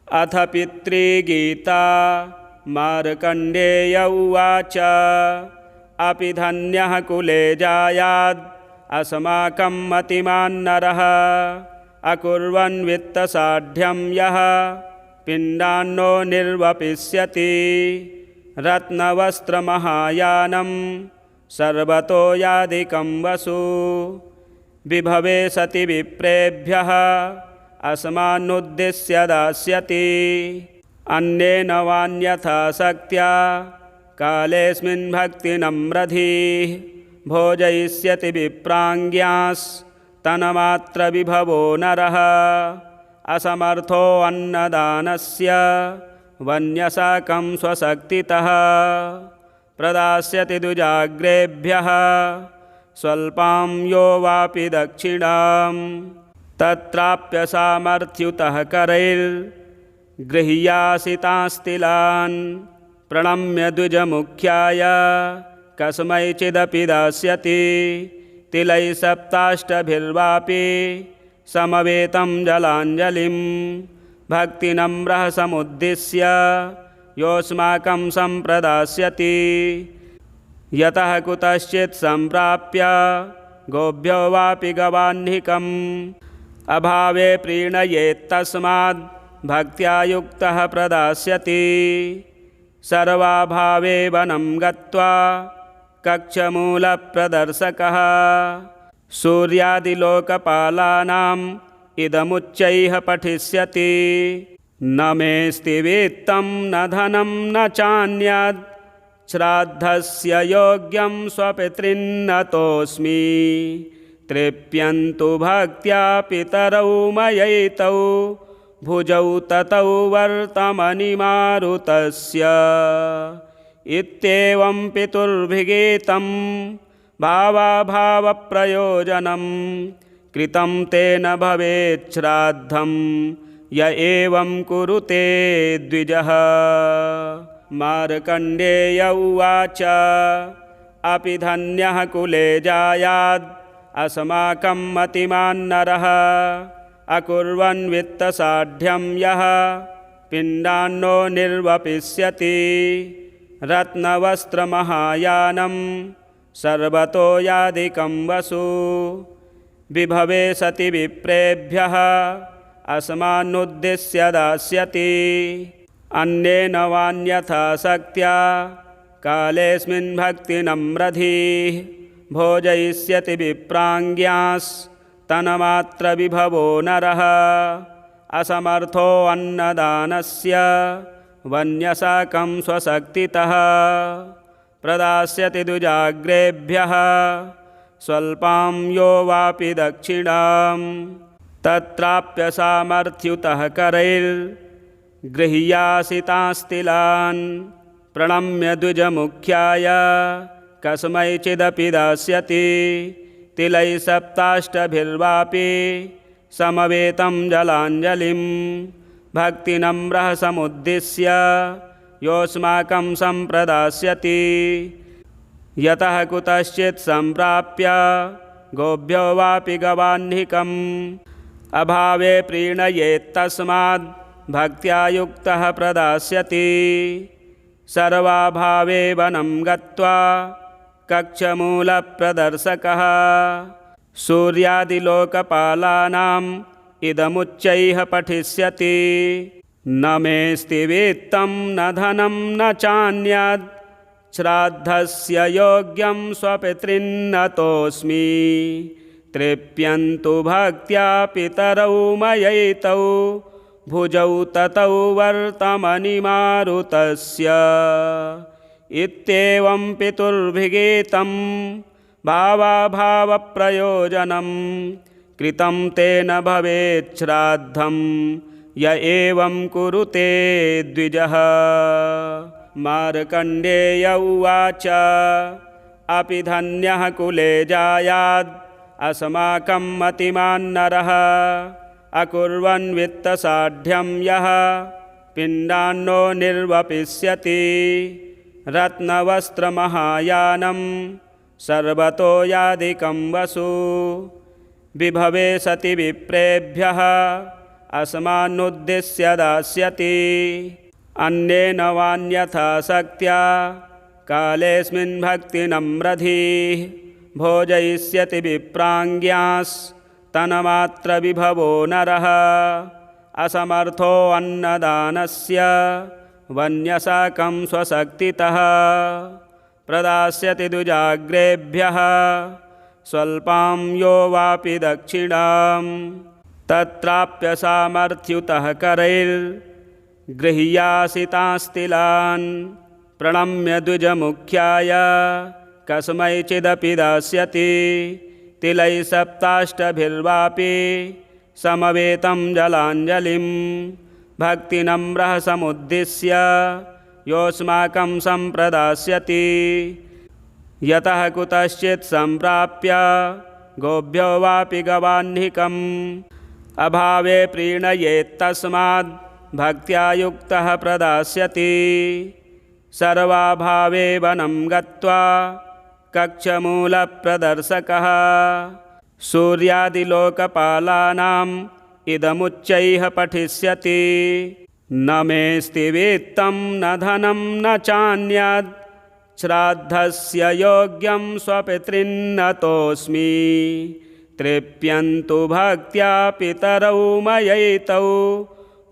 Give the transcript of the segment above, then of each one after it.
अथ पितृगीता मार्कण्डेय उवाच अपि धन्यः कुले जायाद् अस्माकं मतिमान् नरः अकुर्वन् वित्तसाढ्यं यः पिण्डान्नो निर्वपिष्यति रत्नवस्त्रमहायानं सर्वतो यादिकं वसु विभवे सति विप्रेभ्यः अस्मान्नुद्दिश्य दास्यति अन्येन वान्यथा शक्त्या कालेऽस्मिन् भक्तिनम्रधीः भोजयिष्यति विप्राङ्ग्यास्तन्मात्रविभवो नरः असमर्थो अन्नदानस्य वन्यसाकं स्वशक्तितः प्रदास्यति दुजाग्रेभ्यः स्वल्पां यो वापि दक्षिणां तत्राप्य सामर्थ्युतः करैर्गृह्यासितांस्तिलान् प्रणम्य द्विजमुख्याय कस्मैचिदपि दास्यति तिलैः सप्ताष्टभिर्वापि समवेतं जलाञ्जलिं भक्तिनम्रः समुद्दिश्य योऽस्माकं सम्प्रदास्यति यतः कुतश्चित् सम्प्राप्य गोभ्यो वापि गवाह्निकम् अभावे प्रीणयेत्तस्माद् भक्त्या युक्तः प्रदास्यति सर्वाभावे वनं गत्वा कक्षमूलप्रदर्शकः सूर्यादिलोकपालानाम् इदमुच्चैः पठिष्यति न मेऽस्ति वित्तं न धनं न चान्यद् श्राद्धस्य योग्यं स्वपितॄन्नतोऽस्मि तृप्यन्तु भक्त्या पितरौ मयैतौ भुजौ ततौ वर्तमनिमारुतस्य इत्येवं पितुर्भिगीतं भावाभावप्रयोजनं कृतं तेन भवेत् श्राद्धं य एवं कुरुते द्विजः। मार्कण्डेय उवाच अपि धन्यः कुले जायाद् अस्माकं मतिमान् नरः अकुर्वन् वित्तसाढ्यं यः पिण्डान्नो निर्वपिष्यति रत्नवस्त्रमहायानं सर्वतो यादिकं वसु विभवे सति विप्रेभ्यः अस्मान्नुद्दिश्य दास्यति अन्येन वान्यथा शक्त्या कालेऽस्मिन् भक्तिनम्रधीः भोजयिष्यति विप्राङ्ग्यास्तन्मात्रविभवो नरः असमर्थो अन्नदानस्य वन्यसाकं स्वशक्तितः प्रदास्यति दुजाग्रेभ्यः स्वल्पां यो वापि दक्षिणां तत्राप्य सामर्थ्युतः करैर्गृह्यासितांस्तिलान् प्रणम्य द्विजमुख्याय कस्मैचिदपि दास्यति तिलैः सप्ताष्टभिर्वापि समवेतं जलाञ्जलिं भक्तिनम्रः समुद्दिश्य योऽस्माकं सम्प्रदास्यति यतः कुतश्चित् सम्प्राप्य गोभ्यो वापि गवाह्निकम् अभावे प्रीणयेत्तस्माद् भक्त्या युक्तः प्रदास्यति सर्वाभावे वनं गत्वा कक्षमूलप्रदर्शकः सूर्यादिलोकपालानाम् इदमुच्चैः पठिष्यति न मेऽस्ति वित्तं न धनं न चान्यद् श्राद्धस्य योग्यं स्वपितॄन्नतोऽस्मि तृप्यन्तु भक्त्या पितरौ मयैतौ भुजौ ततौ वर्तमनिमारुतस्य इत्येवं पितुर्भिगीतं भावाभावप्रयोजनं कृतं तेन भवेत् श्राद्धं य एवं कुरुते द्विजः। मार्कण्डेय उवाच अपि धन्यः कुले जायाद् अस्माकं मतिमान् नरः अकुर्वन् वित्तसाढ्यं यः पिण्डान्नो निर्वपिष्यति रत्नवस्त्रमहायानं सर्वतो यादिकं वसु विभवे सति विप्रेभ्यः अस्मान्नुद्दिश्य दास्यति। अन्येन वान्यथा शक्त्या कालेऽस्मिन् भक्तिनम्रधीः भोजयिष्यति विप्राङ्ग्यास्तन्मात्रविभवो नरः। असमर्थो अन्नदानस्य वन्यसाकं स्वशक्तितः प्रदास्यति द्विजाग्रेभ्यः स्वल्पां यो वापि दक्षिणां। तत्राप्य सामर्थ्युतः करैर्गृह्यासितांस्तिलान् प्रणम्य द्विजमुख्याय कस्मैचिदपि दास्यति। तिलैः सप्ताष्टभिर्वापि समवेतं जलाञ्जलिं भक्तिनम्रः समुद्दिश्य योऽस्माकं सम्प्रदास्यति। यतः कुतश्चित् सम्प्राप्य गोभ्यो वापि गवाह्निकम् अभावे प्रीणयेत्तस्माद् भक्त्या युक्तः प्रदास्यति। सर्वाभावे वनं गत्वा कक्षमूलप्रदर्शकः सूर्यादिलोकपालानाम् इदमुच्चैः पठिष्यति। न मेऽस्ति वित्तं न धनं न चान्यत् श्राद्धस्य योग्यं स्वपितॄन्नतोऽस्मि। तृप्यन्तु भक्त्या पितरौ मयैतौ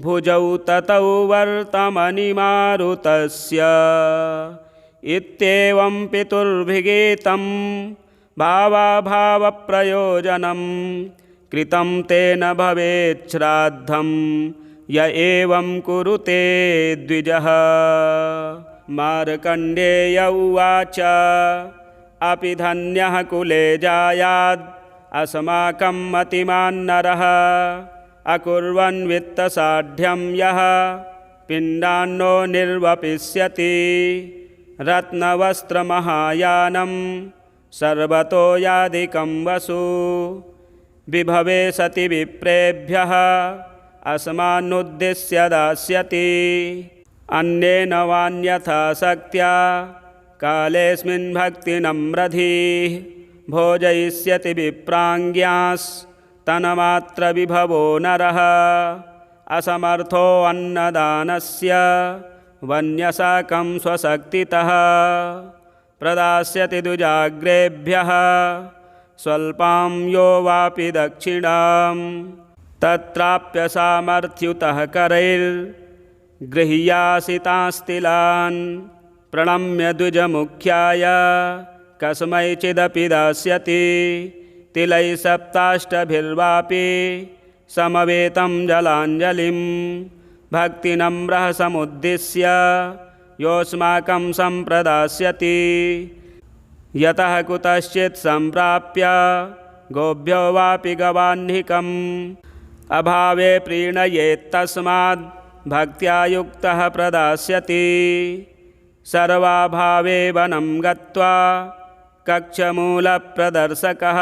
भुजौ ततौ वर्तमनि मारुतस्य। इत्येवं पितुर्भिगीतं भावाभावप्रयोजनं कृतं तेन भवेत् श्राद्धं य एवं कुरुते द्विजः। मार्कण्डेय उवाच अपि धन्यः कुले जायाद् अस्माकं मतिमान् नरः अकुर्वन् वित्तसाढ्यं यः पिण्डान्नो निर्वपिष्यति। रत्नवस्त्रमहायानं सर्वतो यादिकं वसु विभवे सति विप्रेभ्यः अस्मान्नुद्दिश्य दास्यति। अन्येन वान्यथा शक्त्या कालेऽस्मिन् भक्तिनम्रधीः भोजयिष्यति विप्राङ्ग्यास्तन्मात्रविभवो नरः। असमर्थो अन्नदानस्य वन्यसाकं स्वशक्तितः प्रदास्यति द्विजाग्रेभ्यः स्वल्पां यो वापि दक्षिणां। तत्राप्य सामर्थ्युतः करैर्गृह्यासितांस्तिलान् प्रणम्य द्विजमुख्याय कस्मैचिदपि दास्यति। तिलैः सप्ताष्टभिर्वापि समवेतं जलाञ्जलिं भक्तिनम्रः समुद्दिश्य योऽस्माकं सम्प्रदास्यति। यतः कुतश्चित् सम्प्राप्य गोभ्यो वापि गवाह्निकम् अभावे प्रीणयेत्तस्माद् भक्त्या युक्तः प्रदास्यति। सर्वाभावे वनं गत्वा कक्षमूलप्रदर्शकः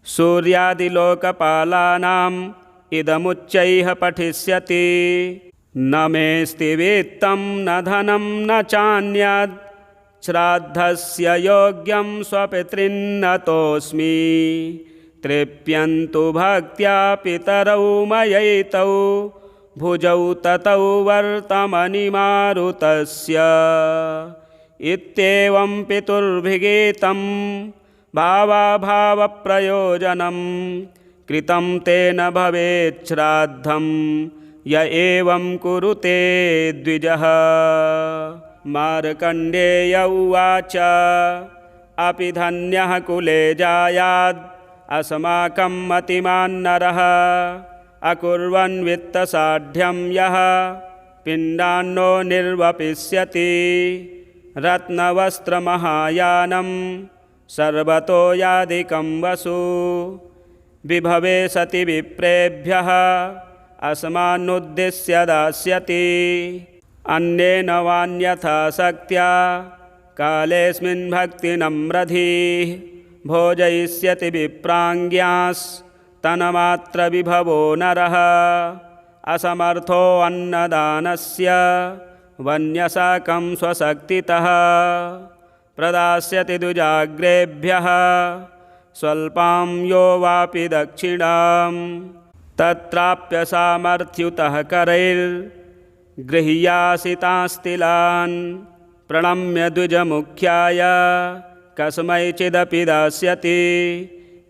सूर्यादिलोकपालानाम् इदमुच्चैः पठिष्यति। न मेऽस्ति वित्तं न धनं न चान्यत् श्राद्धस्य योग्यं स्वपितॄन्नतोऽस्मि। तृप्यन्तु भक्त्या पितरौ मयैतौ भुजौ ततौ वर्तमनि मारुतस्य। इत्येवं पितुर्भिगीतं भावाभावप्रयोजनं कृतं तेन भवेत् श्राद्धं य एवं कुरुते द्विजः। मार्कण्डेय उवाच अपि धन्यः कुले जायाद् अस्माकं मतिमान् नरः अकुर्वन् वित्तसाढ्यं यः पिण्डान्नो निर्वपिष्यति। रत्नवस्त्रमहायानं सर्वतो यादिकं वसु विभवे सति विप्रेभ्यः अस्मान्नुद्दिश्य दास्यति। अन्येन वान्यथा शक्त्या कालेऽस्मिन् भक्तिनम्रधीः भोजयिष्यति विप्राङ्ग्यास्तन्मात्रविभवो नरः। असमर्थो अन्नदानस्य वन्यसाकं स्वशक्तितः प्रदास्यति द्विजाग्रेभ्यः स्वल्पां यो वापि दक्षिणां। तत्राप्य सामर्थ्युतः करैर्गृह्यासितांस्तिलान् प्रणम्य द्विजमुख्याय कस्मैचिदपि दास्यति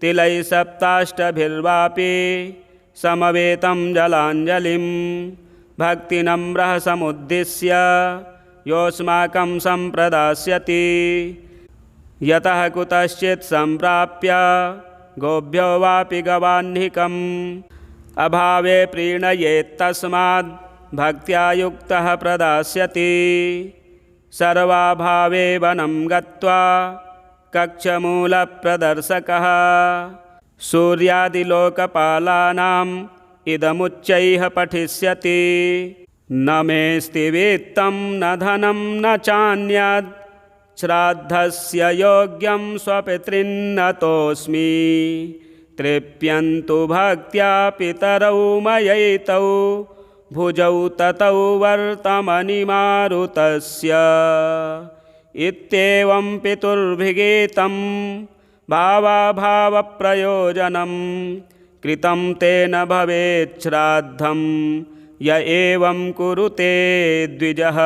तिलैः सप्ताष्टभिर्वापि समवेतं जलाञ्जलिं भक्तिनम्रः समुद्दिश्य योऽस्माकं सम्प्रदास्यति यतः कुतश्चित् सम्प्राप्य गोभ्यो वापि गवाह्निकम् अभावे प्रीणयेत्तस्माद् भक्त्या युक्तः प्रदास्यति सर्वाभावे वनं गत्वा कक्षमूलप्रदर्शकः सूर्यादिलोकपालानाम् इदमुच्चैः पठिष्यति न मेऽस्ति वित्तं न धनं न चान्यत् श्राद्धस्य योग्यं स्वपितॄन्नतोऽस्मि तृप्यन्तु भक्त्या पितरौ मयैतौ भुजौ ततौ वर्तमनिमारुतस्य इत्येवं पितुर्भिगीतं भावाभावप्रयोजनं कृतं तेन भवेत् श्राद्धं य एवं कुरुते द्विजः।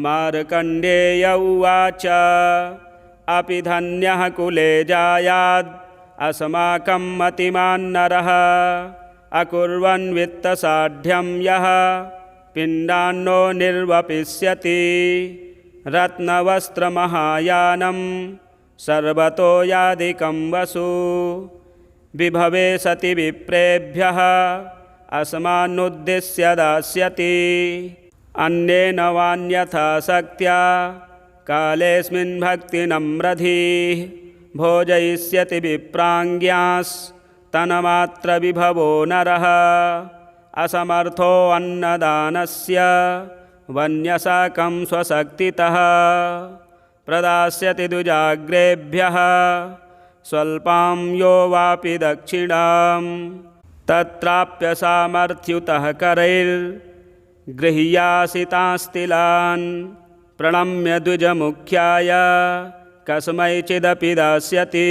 मार्कण्डेय उवाच अपि धन्यः कुले जायाद् अस्माकं मतिमान् नरः अकुर्वन् वित्तसाढ्यं यः पिण्डान्नो निर्वपिष्यति रत्नवस्त्रमहायानं सर्वतो यादिकं वसु विभवे सति विप्रेभ्यः अस्मान्नुद्दिश्य दास्यति अन्येन वान्यथा शक्त्या कालेऽस्मिन् भक्तिनम्रधीः भोजयिष्यति विप्राङ्ग्यास्तन्मात्रविभवो नरः असमर्थो अन्नदानस्य वन्यसाकं स्वशक्तितः प्रदास्यति द्विजाग्रेभ्यः स्वल्पां यो वापि दक्षिणां तत्राप्य सामर्थ्युतः करैर्गृह्यासितांस्तिलान् प्रणम्य द्विजमुख्याय कस्मैचिदपि दास्यति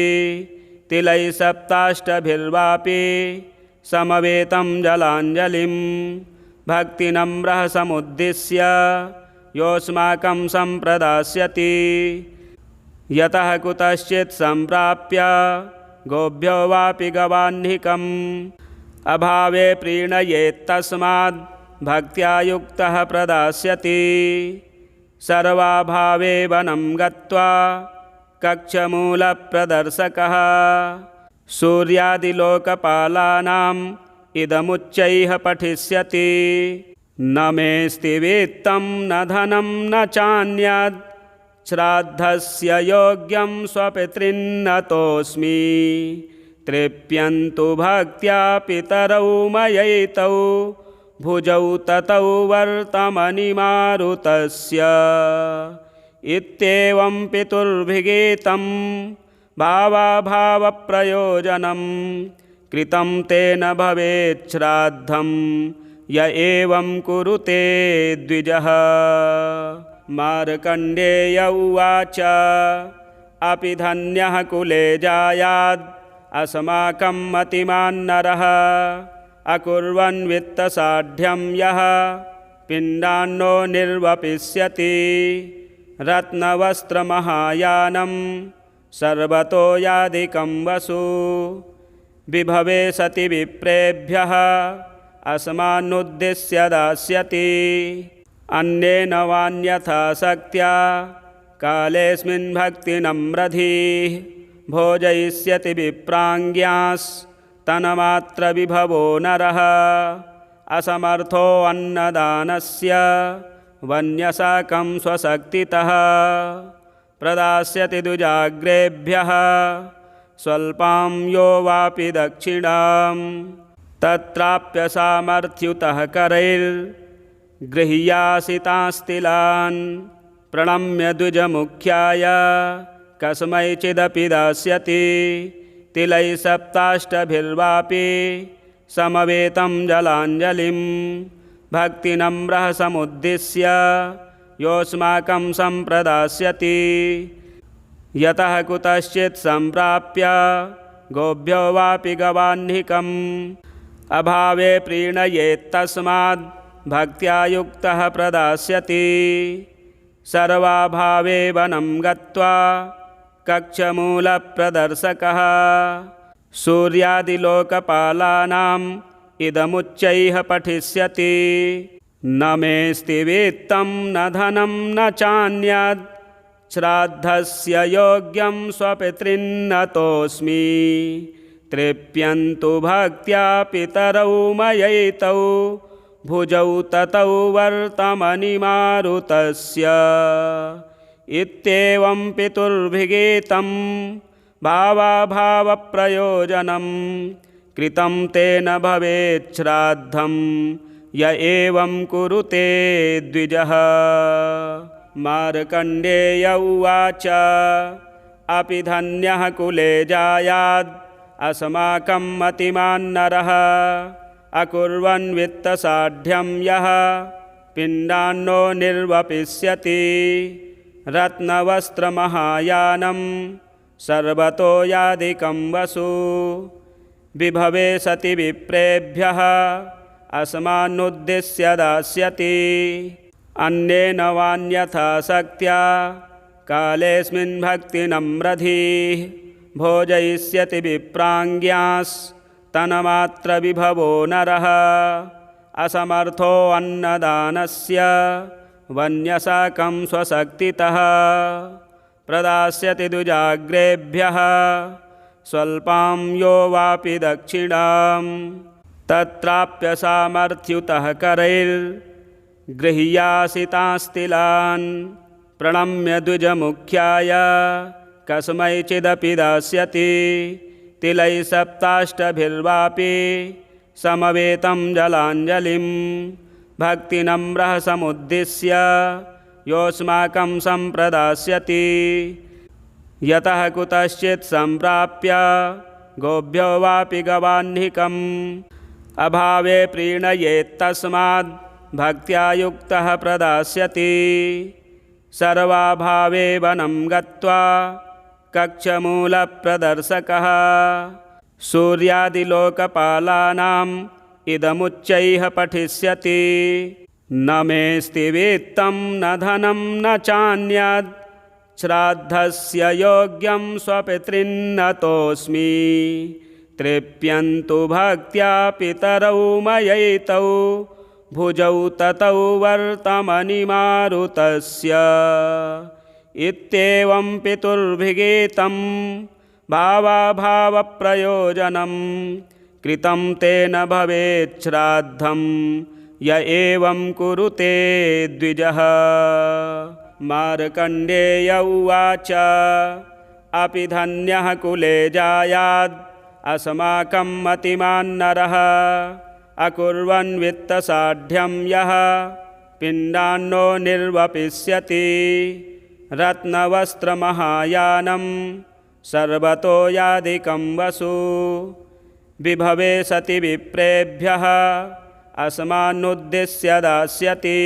तिलैः सप्ताष्टभिर्वापि समवेतं जलाञ्जलिं भक्तिनम्रः समुद्दिश्य योऽस्माकं सम्प्रदास्यति यतः कुतश्चित् सम्प्राप्य गोभ्यो वापि गवाह्निकम् अभावे प्रीणयेत्तस्माद् भक्त्या युक्तः प्रदास्यति सर्वाभावे वनं गत्वा कक्षमूलप्रदर्शकः सूर्यादिलोकपालानाम् इदमुच्चैः पठिष्यति न मेऽस्ति वित्तं न धनं न चान्यत् श्राद्धस्य योग्यं स्वपितॄन्नतोऽस्मि तृप्यन्तु भक्त्या पितरौ मयैतौ भुजौ ततौ वर्तमनिमारुतस्य इत्येवं पितुर्भिगीतं भावाभावप्रयोजनं कृतं तेन भवेत् श्राद्धं य एवं कुरुते द्विजः। मार्कण्डेय उवाच अपि धन्यः कुले जायाद् अस्माकं मतिमान् नरः अकुर्वन् वित्तसाढ्यं यः पिण्डान्नो निर्वपिष्यति रत्नवस्त्रमहायानं सर्वतो यादिकं वसु विभवे सति विप्रेभ्यः अस्मान्नुद्दिश्य दास्यति अन्येन वान्यथा शक्त्या कालेऽस्मिन् भक्तिनम्रधीः भोजयिष्यति विप्राङ्ग्यास्तन्मात्रविभवो नरः असमर्थो अन्नदानस्य वन्यसाकं स्वशक्तितः प्रदास्यति द्विजाग्रेभ्यः स्वल्पां यो वापि दक्षिणां तत्राप्य सामर्थ्युतः करैर्गृह्यासितांस्तिलान् प्रणम्य द्विजमुख्याय कस्मैचिदपि दास्यति तिलैः सप्ताष्टभिर्वापि समवेतं जलाञ्जलिं भक्तिनम्रः समुद्दिश्य योऽस्माकं सम्प्रदास्यति यतः कुतश्चित् सम्प्राप्य गोभ्यो वापि गवाह्निकम् अभावे प्रीणयेत्तस्माद् भक्त्या युक्तः प्रदास्यति। सर्वाभावे वनं गत्वा कक्षमूलप्रदर्शकः सूर्यादिलोकपालानाम् इदमुच्चैः पठिष्यति। न मेऽस्ति वित्तं न धनं न चान्यत् श्राद्धस्य योग्यं स्वपितॄन्न तोऽस्मि। तृप्यन्तु भक्त्या पितरौ मयैतौ भुजौ ततौ वर्तमनि मारुतस्य। इत्येवं पितुर्भिगीतं भावाभावप्रयोजनं कृतं तेन भवेत् श्राद्धं य एवं कुरुते द्विजः। मार्कण्डेय उवाच अपि धन्यः कुले जायाद् अस्माकं मतिमान्नरः अकुर्वन् वित्तसाढ्यं यः पिण्डान्नो निर्वपिष्यति। रत्नवस्त्रमहायानं सर्वतो यादिकं वसु विभवे सति विप्रेभ्यः अस्मान्नुद्दिश्य दास्यति। अन्येन वान्यथा शक्त्या कालेऽस्मिन् भक्तिनम्रधीः भोजयिष्यति विप्राङ्ग्यास्तन्मात्रविभवो नरः। असमर्थो अन्नदानस्य वन्यसाकं स्वशक्तितः प्रदास्यति द्विजाग्रेभ्यः स्वल्पां यो वापि दक्षिणां। तत्राप्य सामर्थ्युतः करैर्गृह्यासितांस्तिलान् प्रणम्य द्विजमुख्याय कस्मैचिदपि दास्यति। तिलैः सप्ताष्टभिर्वापि समवेतं जलाञ्जलिं भक्तिनम्रः समुद्दिश्य योऽस्माकं सम्प्रदास्यति। यतः कुतश्चित् सम्प्राप्य गोभ्यो वापि गवाह्निकम् अभावे प्रीणयेत्तस्माद् भक्त्या युक्तः प्रदास्यति। सर्वाभावे वनं गत्वा कक्षमूलप्रदर्शकः सूर्यादिलोकपालानाम् इदमुच्चैः पठिष्यति। न मेऽस्ति वित्तं न धनं न चान्यत् श्राद्धस्य योग्यं स्वपितॄन्न तोऽस्मि। तृप्यन्तु भक्त्या पितरौ मयैतौ भुजौ ततौ वर्तमनि मारुतस्य। इत्येवं पितुर्भिगीतं भावाभावप्रयोजनं कृतं तेन भवेत् श्राद्धं य एवं कुरुते द्विजः। मार्कण्डेय उवाच अपि धन्यः कुले जायाद् अस्माकं मतिमान्नरः अकुर्वन् वित्तसाढ्यं यः पिण्डान्नो निर्वपिष्यति। रत्नवस्त्रमहायानं सर्वतो यादिकं वसु विभवे सति विप्रेभ्यः अस्मान्नुद्दिश्य दास्यति।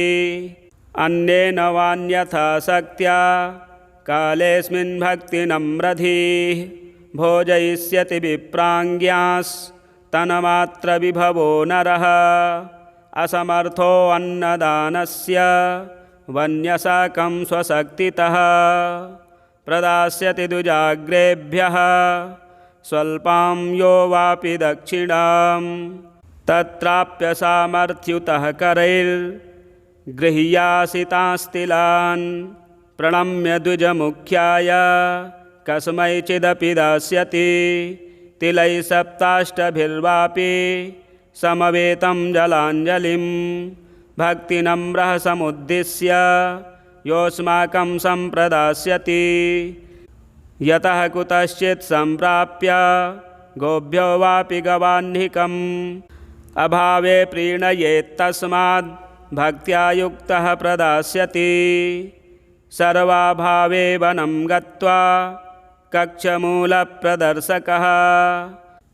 अन्येन वान्यथा शक्त्या कालेऽस्मिन् भक्तिनम्रधीः भोजयिष्यति विप्राङ्ग्यास्तन्मात्रविभवो नरः। असमर्थो अन्नदानस्य वन्यसाकं स्वशक्तितः प्रदास्यति द्विजाग्रेभ्यः स्वल्पां यो वापि दक्षिणां। तत्राप्य सामर्थ्युतः करैर्गृह्यासितांस्तिलान् प्रणम्य द्विजमुख्याय कस्मैचिदपि दास्यति। तिलैः सप्ताष्टभिर्वापि समवेतं जलाञ्जलिं भक्तिनम्रः समुद्दिश्य योऽस्माकं सम्प्रदास्यति। यतः कुतश्चित् सम्प्राप्य गोभ्यो वापि गवाह्निकम् अभावे प्रीणयेत्तस्माद् भक्त्या युक्तः प्रदास्यति। सर्वाभावे वनं गत्वा कक्षमूलप्रदर्शकः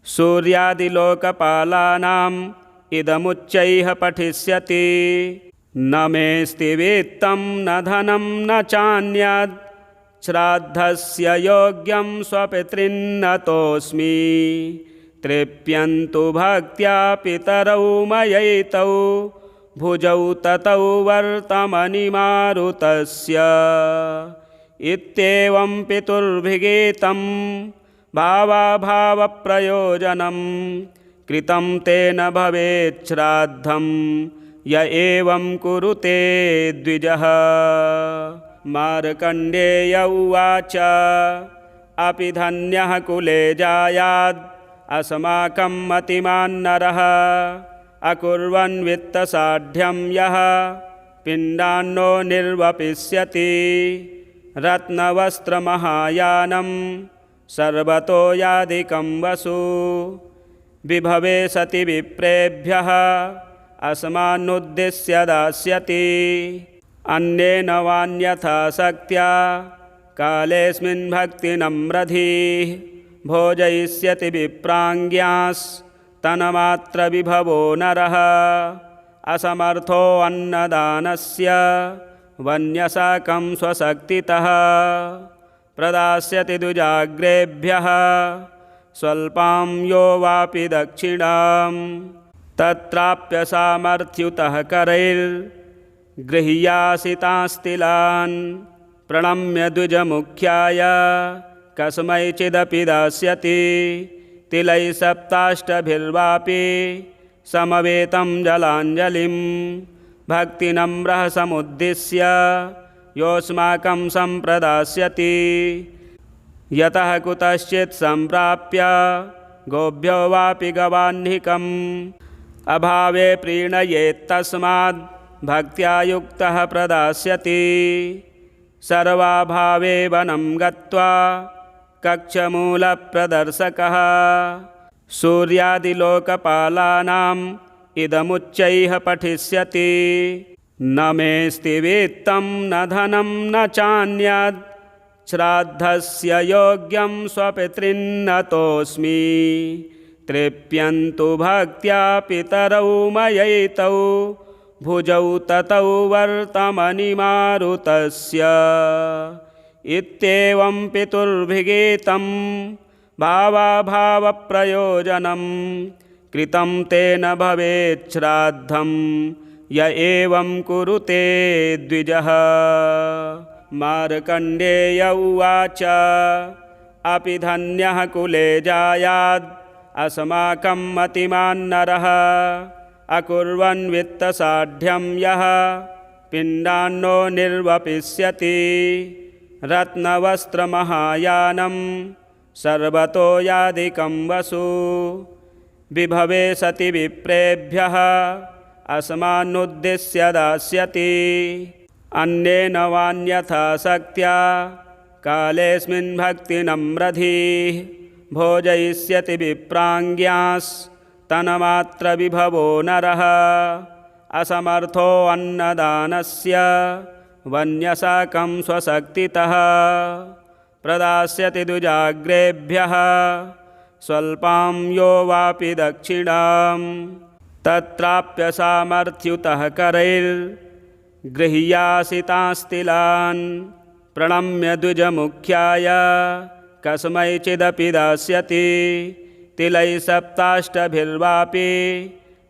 सूर्यादिलोकपालानाम् इदमुच्चैः पठिष्यति। न मेऽस्ति वित्तं न धनं न चान्यत् श्राद्धस्य योग्यं स्वपितॄन्न तोऽस्मि। तृप्यन्तु भक्त्या पितरौ मयैतौ भुजौ ततौ वर्तमनिमारुतस्य इत्येवं पितुर्भिगीतं भावाभावप्रयोजनं कृतं तेन भवेत् श्राद्धं य एवं कुरुते द्विजः। मार्कण्डेय उवाच अपि धन्यः कुले जायाद् अस्माकं मतिमान्नरः अकुर्वन् वित्तसाढ्यं यः पिण्डान्नो निर्वपिष्यति रत्नवस्त्रमहायानं सर्वतो यादिकं वसु विभवे सति विप्रेभ्यः अस्मान्नुद्दिश्य दास्यति अन्येन वान्यथा शक्त्या कालेऽस्मिन् भक्तिनम्रधीः भोजयिष्यति विप्राङ्ग्यास्तन्मात्रविभवो नरः असमर्थो अन्नदानस्य वन्यसाकं स्वशक्तितः प्रदास्यति द्विजाग्रेभ्यः स्वल्पां यो वापि दक्षिणां तत्राप्य सामर्थ्युतः करैर्गृह्यासितास्तिलान् प्रणम्य द्विजमुख्याय कस्मैचिदपि दास्यति तिलैः सप्ताष्टभिर्वापि समवेतं जलाञ्जलिं भक्तिनम्रः समुद्दिश्य योऽस्माकं सम्प्रदास्यति यतः कुतश्चित् सम्प्राप्य गोभ्यो वापि गवाह्निकम् अभावे प्रीणयेत्तस्माद् भक्त्या युक्तः प्रदास्यति सर्वाभावे वनं गत्वा कक्षमूलप्रदर्शकः सूर्यादिलोकपालानाम् इदमुच्चैः पठिष्यति न मेऽस्ति वित्तं न धनं न चान्यद् श्राद्धस्य योग्यं स्वपितॄन्नतोऽस्मि तृप्यन्तु भक्त्या पितरौ मयैतौ भुजौ ततौ वर्तमनिमारुतस्य इत्येवं पितुर्भिगीतं भावाभावप्रयोजनं कृतं तेन भवेत् श्राद्धं य एवं कुरुते द्विजः। मार्कण्डेय उवाच अपि धन्यः कुले जायाद् अस्माकं मतिमान्नरः अकुर्वन् वित्तसाढ्यं यः पिण्डान्नो निर्वपिष्यति रत्नवस्त्रमहायानं सर्वतो यादिकं वसु विभवे सति विप्रेभ्यः अस्मान्नुद्दिश्य दास्यति अन्येन वान्यथा शक्त्या कालेऽस्मिन् भक्तिनम्रधीः भोजयिष्यति विप्राङ्ग्यास्तन्मात्रविभवो नरः असमर्थो अन्नदानस्य वन्यसाकं स्वशक्तितः प्रदास्यति द्विजाग्रेभ्यः स्वल्पां यो वापि दक्षिणां तत्राप्य सामर्थ्युतः करैर्गृह्यासितास्तिलान् प्रणम्य द्विजमुख्याय कस्मैचिदपि दास्यति तिलैः सप्ताष्टभिर्वापि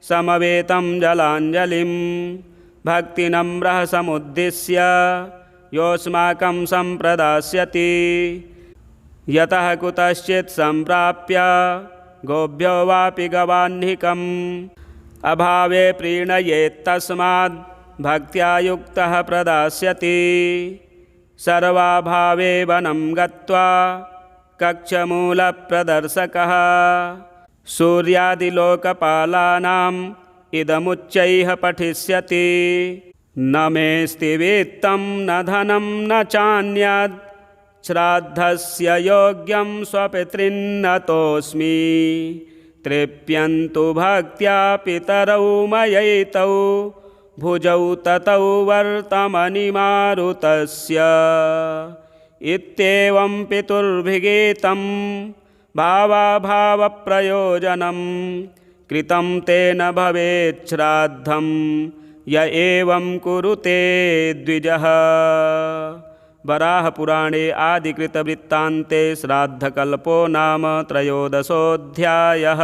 समवेतं जलाञ्जलिं भक्तिनम्रः समुद्दिश्य योऽस्माकं सम्प्रदास्यति यतः कुतश्चित् सम्प्राप्य गोभ्यो वापि गवाह्निकम् अभावे प्रीणयेत्तस्माद् भक्त्या युक्तः प्रदास्यति सर्वाभावे वनं गत्वा कक्षमूलप्रदर्शकः सूर्यादिलोकपालानाम् इदमुच्चैः पठिष्यति न मेऽस्ति वित्तं न धनं न चान्यद् श्राद्धस्य योग्यं स्वपितॄन्नतोऽस्मि तृप्यन्तु भक्त्या पितरौ मयैतौ भुजौ ततौ वर्तमनिमारुतस्य इत्येवं पितुर्भिगीतं भावाभावप्रयोजनं कृतं तेन भवेत् श्राद्धं य एवं कुरुते द्विजः। वराहपुराणे आदिकृतवृत्तान्ते श्राद्धकल्पो नाम त्रयोदशोऽध्यायः।